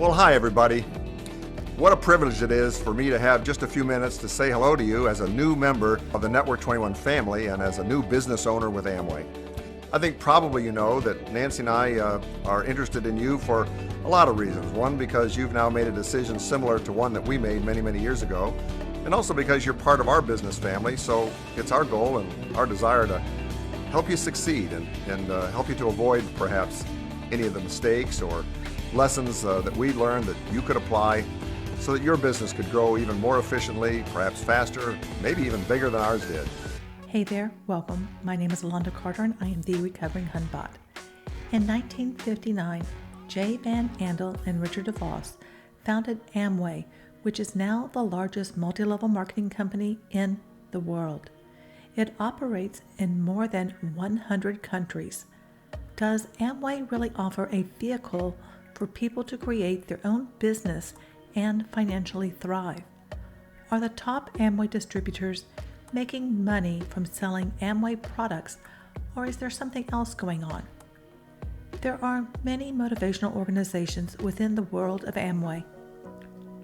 Well, hi everybody. What a privilege it is for me to have just a few minutes to say hello to you as a new member of the Network21 family and as a new business owner with Amway. I think probably you know that Nancy and I are interested in you for a lot of reasons. One, because you've now made a decision similar to one that we made many, many years ago, and also because you're part of our business family, so it's our goal and our desire to help you succeed and help you to avoid perhaps any of the mistakes or lessons that we learned that you could apply so that your business could grow even more efficiently, perhaps faster, maybe even bigger than ours did. Hey there, welcome. My name is Londa Carter and I am the Recovering Hunbot. In 1959, J. Van Andel and Richard DeVos founded Amway, which is now the largest multi-level marketing company in the world. It operates in more than 100 countries. Does Amway really offer a vehicle for people to create their own business and financially thrive? Are the top Amway distributors making money from selling Amway products, or is there something else going on? There are many motivational organizations within the world of Amway.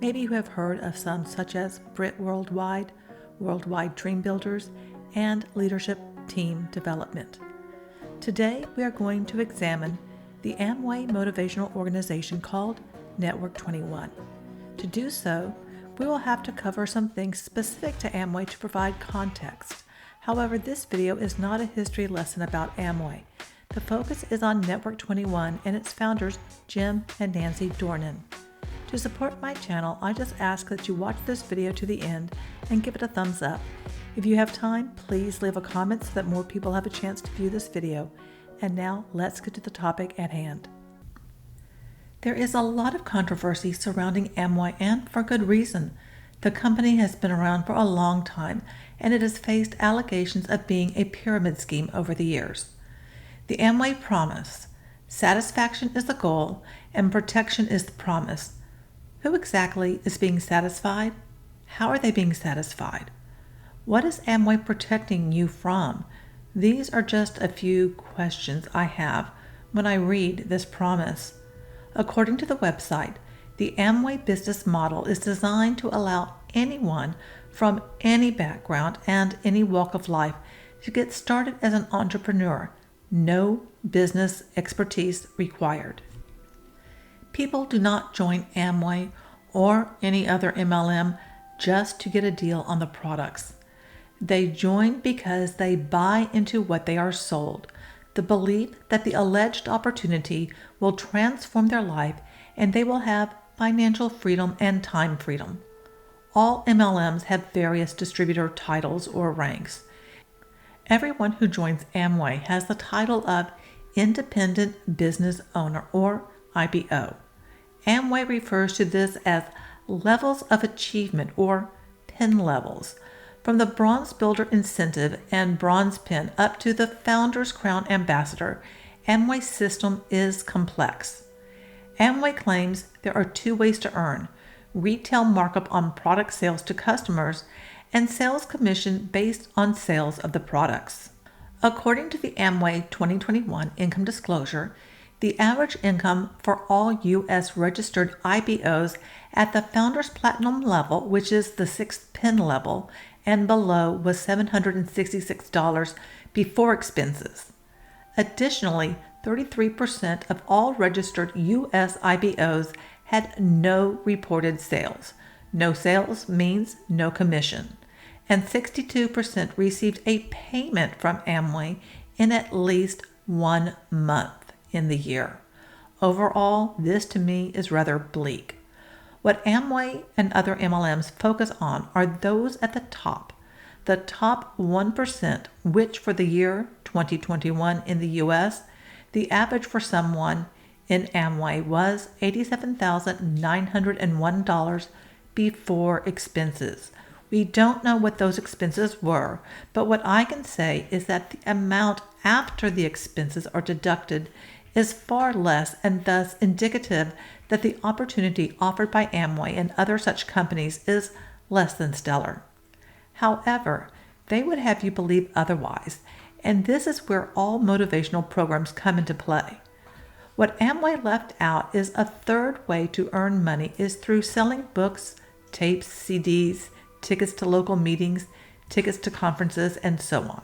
Maybe you have heard of some such as Brit Worldwide, Worldwide Dream Builders, and Leadership Team Development. Today we are going to examine the Amway motivational organization called Network21. To do so, we will have to cover some things specific to Amway to provide context. However, this video is not a history lesson about Amway. The focus is on Network21 and its founders, Jim and Nancy Dornan. To support my channel, I just ask that you watch this video to the end and give it a thumbs up. If you have time, please leave a comment so that more people have a chance to view this video. And now, let's get to the topic at hand. There is a lot of controversy surrounding Amway, and for good reason. The company has been around for a long time, and it has faced allegations of being a pyramid scheme over the years. The Amway promise: satisfaction is the goal, and protection is the promise. Who exactly is being satisfied? How are they being satisfied? What is Amway protecting you from? These are just a few questions I have when I read this promise. According to the website, the Amway business model is designed to allow anyone from any background and any walk of life to get started as an entrepreneur. No business expertise required. People do not join Amway or any other MLM just to get a deal on the products. They join because they buy into what they are sold, the belief that the alleged opportunity will transform their life and they will have financial freedom and time freedom. All MLMs have various distributor titles or ranks. Everyone who joins Amway has the title of Independent Business Owner or IBO. Amway refers to this as levels of achievement or PIN levels. From the Bronze Builder Incentive and Bronze Pin up to the Founder's Crown Ambassador, Amway's system is complex. Amway claims there are two ways to earn: retail markup on product sales to customers and sales commission based on sales of the products. According to the Amway 2021 income disclosure, the average income for all U.S. registered IBOs at the Founders Platinum level, which is the 6th PIN level, and below was $766 before expenses. Additionally, 33% of all registered U.S. IBOs had no reported sales. No sales means no commission. And 62% received a payment from Amway in at least 1 month in the year. Overall, this to me is rather bleak. What Amway and other MLMs focus on are those at the top 1%, which for the year 2021 in the U.S., the average for someone in Amway was $87,901 before expenses. We don't know what those expenses were, but what I can say is that the amount after the expenses are deducted is far less and thus indicative that the opportunity offered by Amway and other such companies is less than stellar. However, they would have you believe otherwise, and this is where all motivational programs come into play. What Amway left out is a third way to earn money is through selling books, tapes, CDs, tickets to local meetings, tickets to conferences, and so on.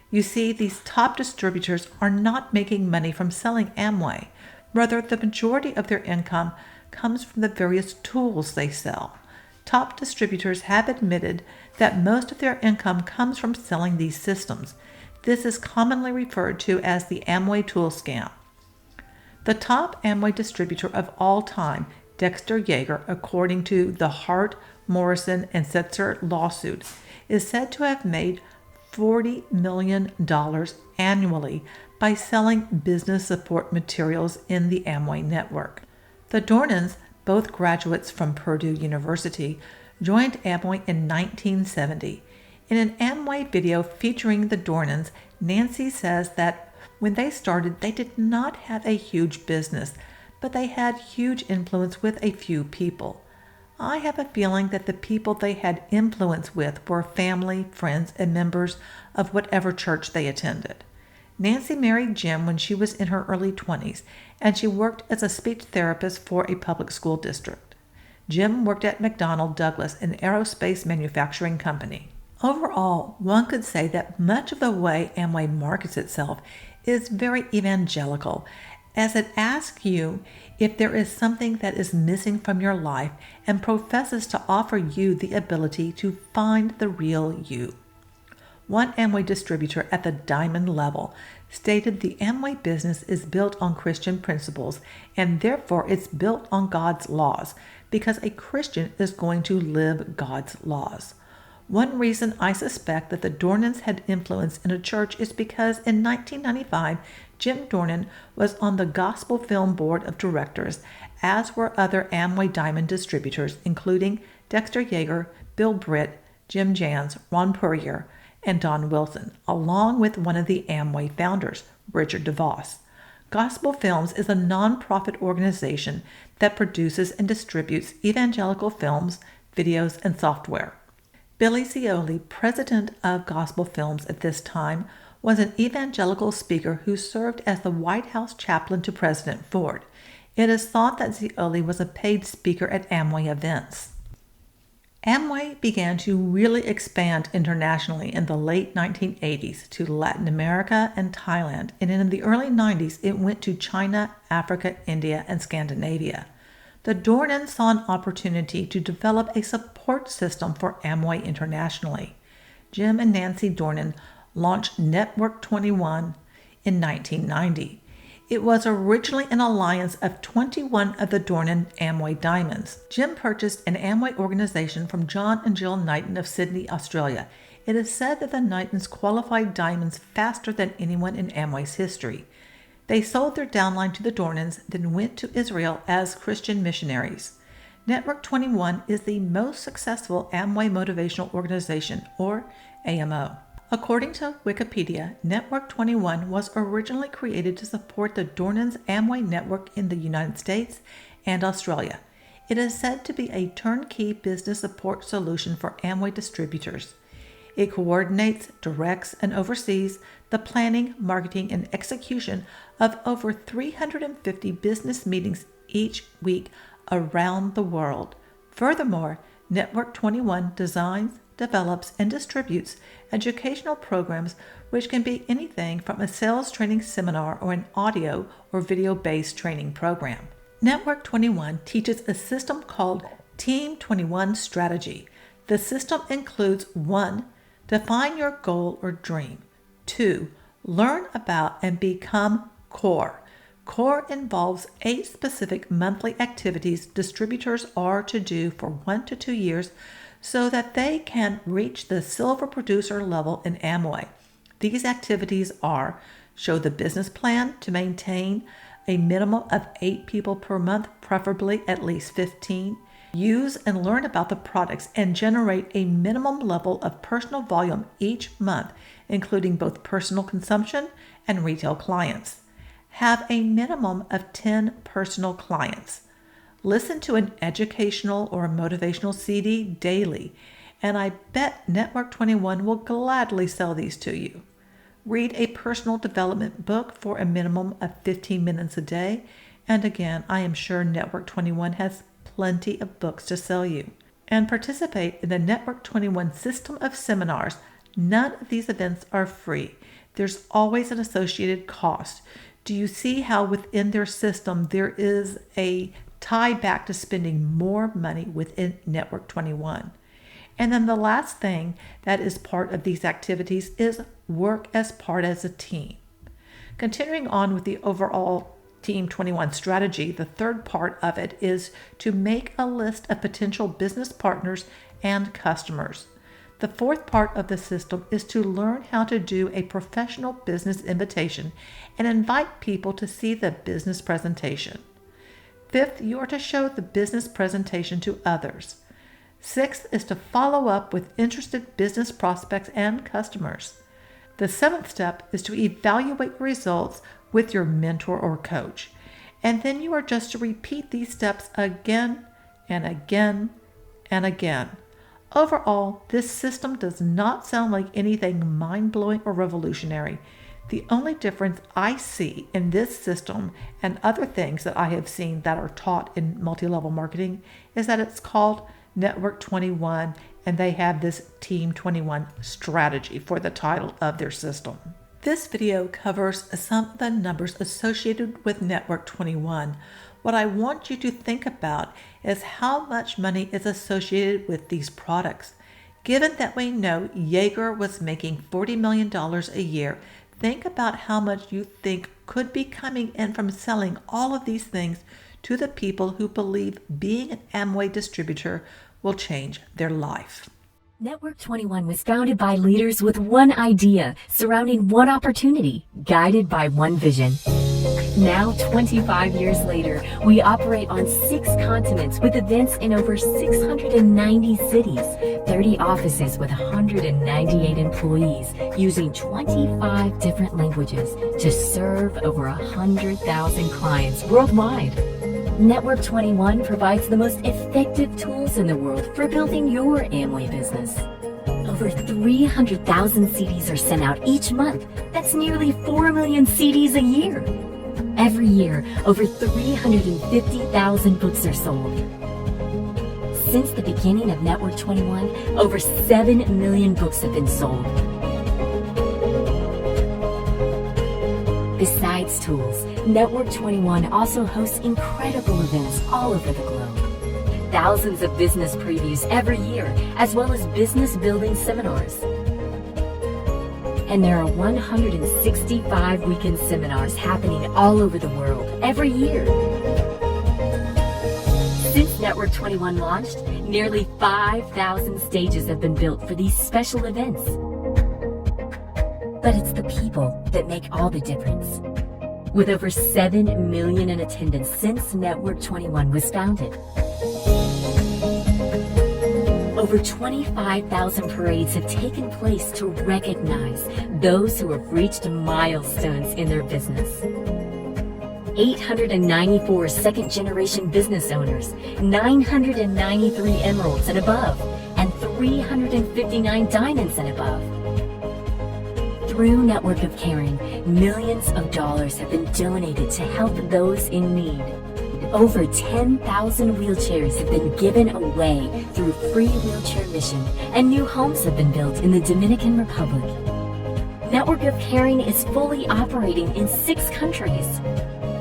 You see, these top distributors are not making money from selling Amway. Rather, the majority of their income comes from the various tools they sell. Top distributors have admitted that most of their income comes from selling these systems. This is commonly referred to as the Amway tool scam. The top Amway distributor of all time, Dexter Yeager, according to the Hart, Morrison, and Setzer lawsuit, is said to have made $40 million annually by selling business support materials in the Amway network. The Dornans, both graduates from Purdue University, joined Amway in 1970. In an Amway video featuring the Dornans, Nancy says that when they started, they did not have a huge business, but they had huge influence with a few people. I have a feeling that the people they had influence with were family, friends, and members of whatever church they attended. Nancy married Jim when she was in her early 20s, and she worked as a speech therapist for a public school district. Jim worked at McDonnell Douglas, an aerospace manufacturing company. Overall, one could say that much of the way Amway markets itself is very evangelical, as it asks you if there is something that is missing from your life and professes to offer you the ability to find the real you. One Amway distributor at the diamond level stated the Amway business is built on Christian principles and therefore it's built on God's laws because a Christian is going to live God's laws. One reason I suspect that the Dornans had influence in a church is because in 1995, Jim Dornan was on the Gospel Film Board of Directors, as were other Amway Diamond distributors, including Dexter Yeager, Bill Britt, Jim Jans, Ron Puryear, and Don Wilson, along with one of the Amway founders, Richard DeVos. Gospel Films is a nonprofit organization that produces and distributes evangelical films, videos, and software. Billy Cioli, president of Gospel Films at this time, was an evangelical speaker who served as the White House chaplain to President Ford. It is thought that Cioli was a paid speaker at Amway events. Amway began to really expand internationally in the late 1980s to Latin America and Thailand, and in the early 90s it went to China, Africa, India, and Scandinavia. The Dornans saw an opportunity to develop a support system for Amway internationally. Jim and Nancy Dornan launched Network21 in 1990. It was originally an alliance of 21 of the Dornan Amway Diamonds. Jim purchased an Amway organization from John and Jill Knighton of Sydney, Australia. It is said that the Knightons qualified diamonds faster than anyone in Amway's history. They sold their downline to the Dornans, then went to Israel as Christian missionaries. Network21 is the most successful Amway motivational organization, or AMO. According to Wikipedia, Network21 was originally created to support the Dornans Amway network in the United States and Australia. It is said to be a turnkey business support solution for Amway distributors. It coordinates, directs, and oversees the planning, marketing, and execution of over 350 business meetings each week around the world. Furthermore, Network21 designs, develops, and distributes educational programs which can be anything from a sales training seminar or an audio or video-based training program. Network21 teaches a system called Team 21 Strategy. The system includes 1. Define your goal or dream. 2. Learn about and become core. Core involves 8 specific monthly activities distributors are to do for 1 to 2 years so that they can reach the silver producer level in Amway. These activities are: show the business plan to maintain a minimum of 8 people per month, preferably at least 15. Use and learn about the products and generate a minimum level of personal volume each month, including both personal consumption and retail clients. Have a minimum of 10 personal clients. Listen to an educational or motivational CD daily, and I bet Network21 will gladly sell these to you. Read a personal development book for a minimum of 15 minutes a day. And again, I am sure Network 21 has plenty of books to sell you. And participate in the Network 21 system of seminars. None of these events are free. There's always an associated cost. Do you see how within their system there is a tie back to spending more money within Network 21? And then the last thing that is part of these activities is work as part as a team. Continuing on with the overall Team 21 strategy, the third part of it is to make a list of potential business partners and customers. The fourth part of the system is to learn how to do a professional business invitation and invite people to see the business presentation. Fifth, you are to show the business presentation to others. Sixth is to follow up with interested business prospects and customers. The seventh step is to evaluate your results with your mentor or coach. And then you are just to repeat these steps again and again and again. Overall, this system does not sound like anything mind-blowing or revolutionary. The only difference I see in this system and other things that I have seen that are taught in multi-level marketing is that it's called Network 21, and they have this Team 21 strategy for the title of their system. This video covers some of the numbers associated with Network 21. What I want you to think about is how much money is associated with these products. Given that we know Jaeger was making $40 million a year, think about how much you think could be coming in from selling all of these things to the people who believe being an Amway distributor will change their life. Network 21 was founded by leaders with one idea, surrounding one opportunity, guided by one vision. Now, 25 years later, we operate on 6 continents with events in over 690 cities, 30 offices with 198 employees, using 25 different languages to serve over 100,000 clients worldwide. Network 21 provides the most effective tools in the world for building your Amway business. Over 300,000 CDs are sent out each month. That's nearly 4 million CDs a year. Every year, over 350,000 books are sold. Since the beginning of Network 21, over 7 million books have been sold. Besides tools, Network 21 also hosts incredible events all over the globe. Thousands of business previews every year, as well as business building seminars. And there are 165 weekend seminars happening all over the world every year. Since Network 21 launched, nearly 5,000 stages have been built for these special events. But it's the people that make all the difference. With over 7 million in attendance since Network 21 was founded. Over 25,000 parades have taken place to recognize those who have reached milestones in their business. 894 second-generation business owners, 993 emeralds and above, and 359 diamonds and above. Through Network of Caring, millions of dollars have been donated to help those in need. Over 10,000 wheelchairs have been given away through free wheelchair mission, and new homes have been built in the Dominican Republic. Network of Caring is fully operating in 6 countries.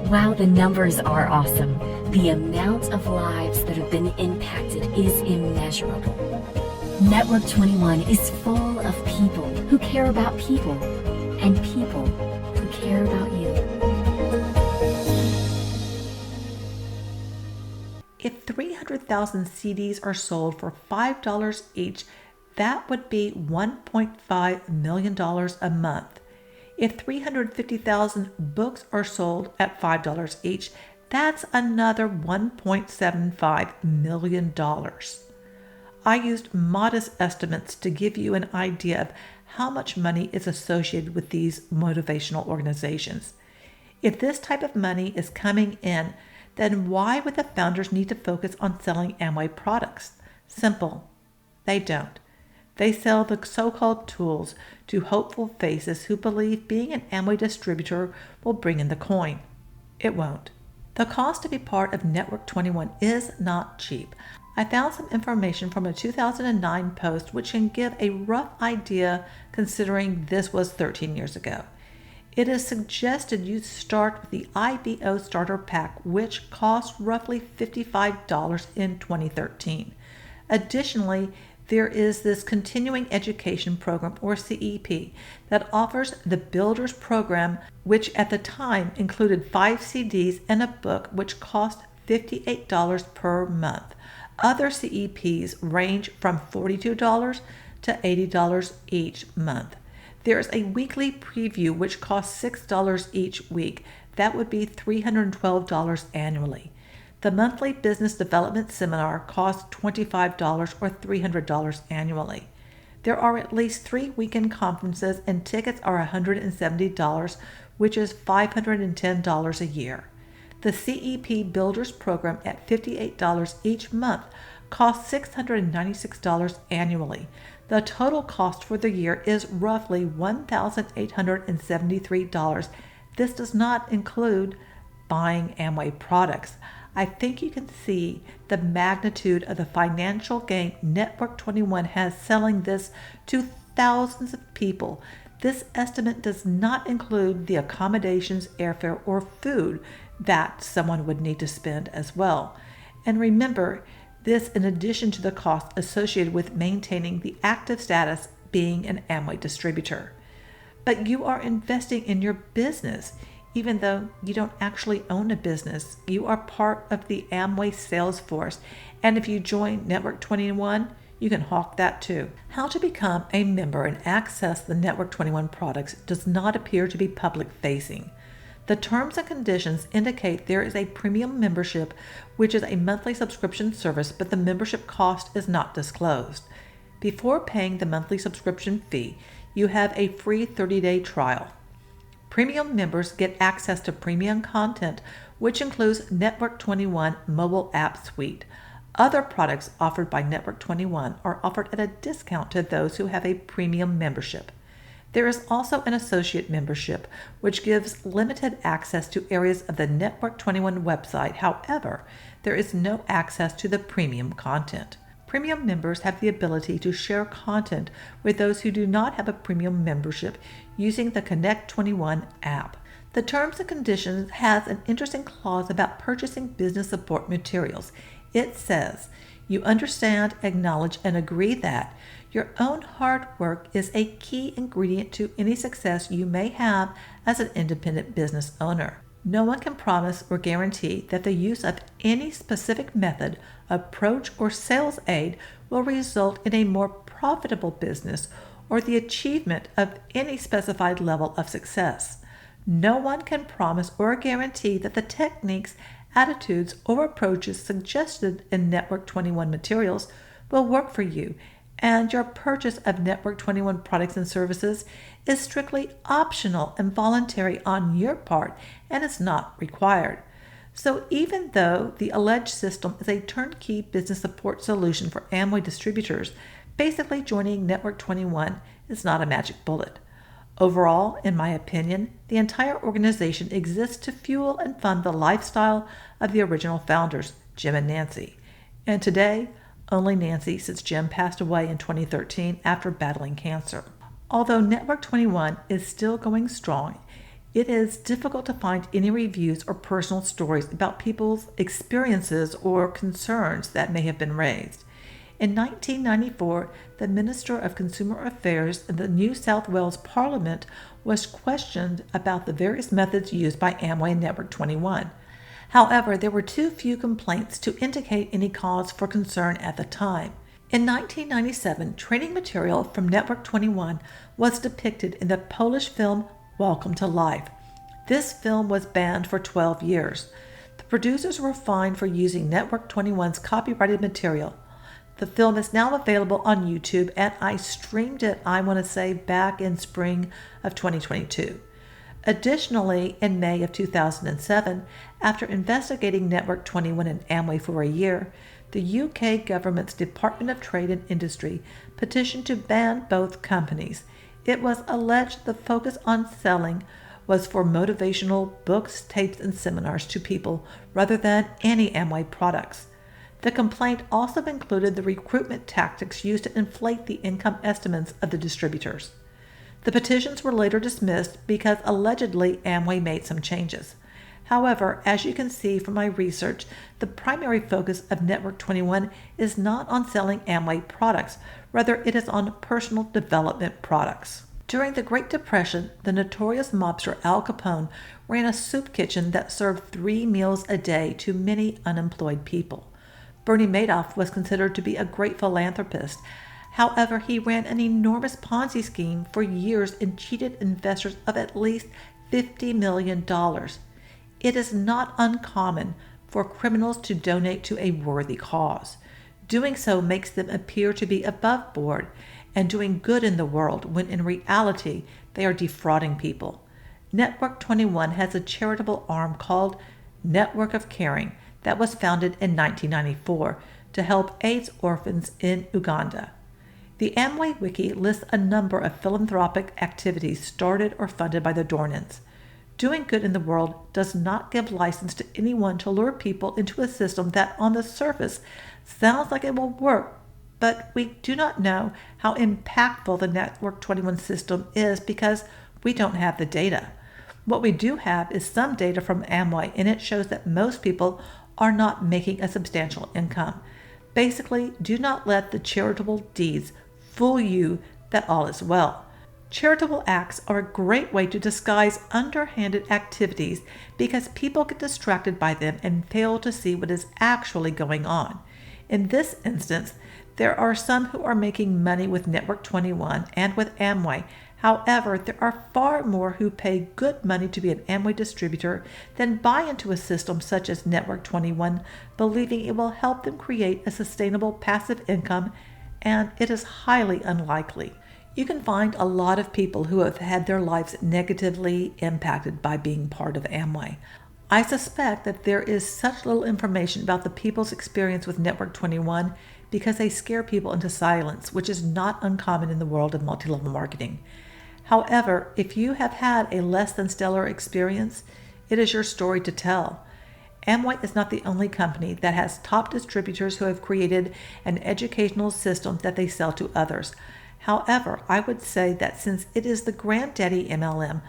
While the numbers are awesome, the amount of lives that have been impacted is immeasurable. Network 21 is full of people who care about people, and people who care about you. If 300,000 CDs are sold for $5 each, that would be $1.5 million a month. If 350,000 books are sold at $5 each, that's another $1.75 million. I used modest estimates to give you an idea of how much money is associated with these motivational organizations. If this type of money is coming in, then why would the founders need to focus on selling Amway products? Simple. They don't. They sell the so-called tools to hopeful faces who believe being an Amway distributor will bring in the coin. It won't. The cost to be part of Network 21 is not cheap. I found some information from a 2009 post which can give a rough idea considering this was 13 years ago. It is suggested you start with the IBO Starter Pack, which cost roughly $55 in 2013. Additionally, there is this Continuing Education Program, or CEP, that offers the Builders Program, which at the time included 5 CDs and a book, which cost $58 per month. Other CEPs range from $42 to $80 each month. There is a weekly preview which costs $6 each week. That would be $312 annually. The monthly business development seminar costs $25 or $300 annually. There are at least 3 weekend conferences and tickets are $170, which is $510 a year. The CEP Builders Program at $58 each month costs $696 annually. The total cost for the year is roughly $1,873. This does not include buying Amway products. I think you can see the magnitude of the financial gain Network 21 has selling this to thousands of people. This estimate does not include the accommodations, airfare, or food that someone would need to spend as well. And remember, this in addition to the cost associated with maintaining the active status being an Amway distributor. But you are investing in your business. Even though you don't actually own a business, you are part of the Amway sales force. And if you join Network 21, you can hawk that too. How to become a member and access the Network 21 products does not appear to be public facing. The terms and conditions indicate there is a premium membership, which is a monthly subscription service, but the membership cost is not disclosed. Before paying the monthly subscription fee, you have a free 30-day trial. Premium members get access to premium content, which includes Network 21 mobile app suite. Other products offered by Network 21 are offered at a discount to those who have a premium membership. There is also an associate membership, which gives limited access to areas of the Network 21 website. However, there is no access to the premium content. Premium members have the ability to share content with those who do not have a premium membership using the Connect 21 app. The terms and conditions has an interesting clause about purchasing business support materials. It says, you understand, acknowledge, and agree that your own hard work is a key ingredient to any success you may have as an independent business owner. No one can promise or guarantee that the use of any specific method, approach, or sales aid will result in a more profitable business or the achievement of any specified level of success. No one can promise or guarantee that the techniques, attitudes, or approaches suggested in Network 21 materials will work for you, and your purchase of Network 21 products and services is strictly optional and voluntary on your part and is not required. So even though the alleged system is a turnkey business support solution for Amway distributors, basically joining Network 21 is not a magic bullet. Overall, in my opinion, the entire organization exists to fuel and fund the lifestyle of the original founders, Jim and Nancy. And today, only Nancy, since Jim passed away in 2013 after battling cancer. Although Network 21 is still going strong, it is difficult to find any reviews or personal stories about people's experiences or concerns that may have been raised. In 1994, the Minister of Consumer Affairs in the New South Wales Parliament was questioned about the various methods used by Amway and Network 21. However, there were too few complaints to indicate any cause for concern at the time. In 1997, training material from Network 21 was depicted in the Polish film Welcome to Life. This film was banned for 12 years. The producers were fined for using Network 21's copyrighted material. The film is now available on YouTube, and I streamed it, I want to say, back in spring of 2022. Additionally, in May of 2007, after investigating Network 21 and Amway for a year, the UK government's Department of Trade and Industry petitioned to ban both companies. It was alleged the focus on selling was for motivational books, tapes, and seminars to people rather than any Amway products. The complaint also included the recruitment tactics used to inflate the income estimates of the distributors. The petitions were later dismissed because allegedly Amway made some changes. However, as you can see from my research, the primary focus of Network21 is not on selling Amway products, rather it is on personal development products. During the Great Depression, the notorious mobster Al Capone ran a soup kitchen that served 3 meals a day to many unemployed people. Bernie Madoff was considered to be a great philanthropist. However, he ran an enormous Ponzi scheme for years and cheated investors of at least $50 million. It is not uncommon for criminals to donate to a worthy cause. Doing so makes them appear to be above board and doing good in the world when in reality they are defrauding people. Network21 has a charitable arm called Network of Caring that was founded in 1994 to help AIDS orphans in Uganda. The Amway Wiki lists a number of philanthropic activities started or funded by the Dornans. Doing good in the world does not give license to anyone to lure people into a system that on the surface sounds like it will work, but we do not know how impactful the Network21 system is because we don't have the data. What we do have is some data from Amway, and it shows that most people are not making a substantial income. Basically, do not let the charitable deeds fool you that all is well. Charitable acts are a great way to disguise underhanded activities because people get distracted by them and fail to see what is actually going on. In this instance, there are some who are making money with Network21 and with Amway. However, there are far more who pay good money to be an Amway distributor than buy into a system such as Network21, believing it will help them create a sustainable passive income, and it is highly unlikely. You can find a lot of people who have had their lives negatively impacted by being part of Amway. I suspect that there is such little information about the people's experience with Network21 because they scare people into silence, which is not uncommon in the world of multi-level marketing. However, if you have had a less than stellar experience, it is your story to tell. Amway is not the only company that has top distributors who have created an educational system that they sell to others. However, I would say that since it is the granddaddy MLM,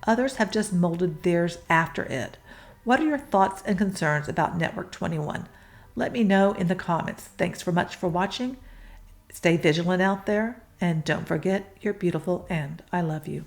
others have just molded theirs after it. What are your thoughts and concerns about Network21? Let me know in the comments. Thanks so much for watching. Stay vigilant out there, and don't forget, you're beautiful and I love you.